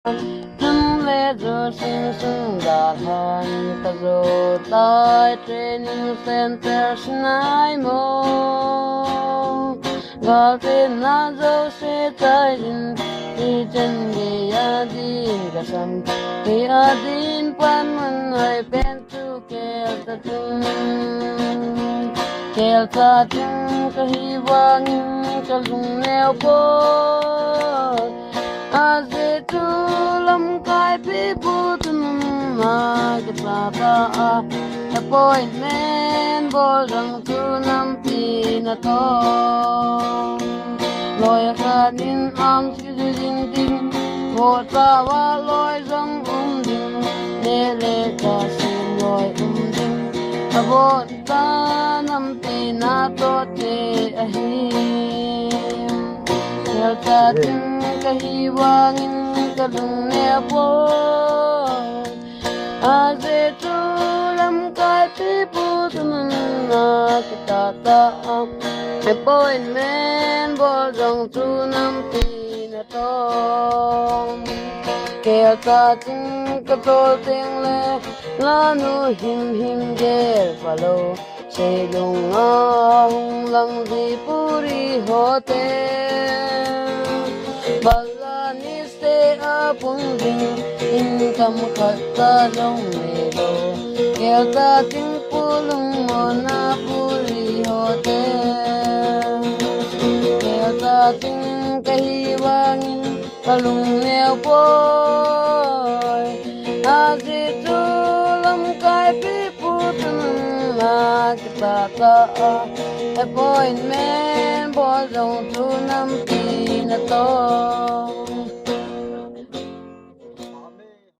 Nắm lẽ giờ sinh sinh đã hành ta rồi tại training center snai mô gọi tên na dấu sẽ tại din đi chân đi a din cả sam đi a din pan man ai pen tu kel ta tung kel ta tung ka hi wang ka lung neo po Azetulam kai piputunum magpapa appointment bolong tunam pinato loy kanin am sidin din vota wa loy jong din nele ka sin loy din abota nam pinato te ahim Yaltatin kahiwangin kalung nepo Azetulam kay piputunun na kitataam Appointment bolong tunang pinatong Kaya tating katolting le Lano him gel palo Selong ahong lang di puri hotel Balani stay apong ding Income kata long melo Kaya dating pulong mo na puri hotel Kaya dating kahiwangin kalong neo boy Azitulam kay piputunang Magtata appointment bolong tunang pinato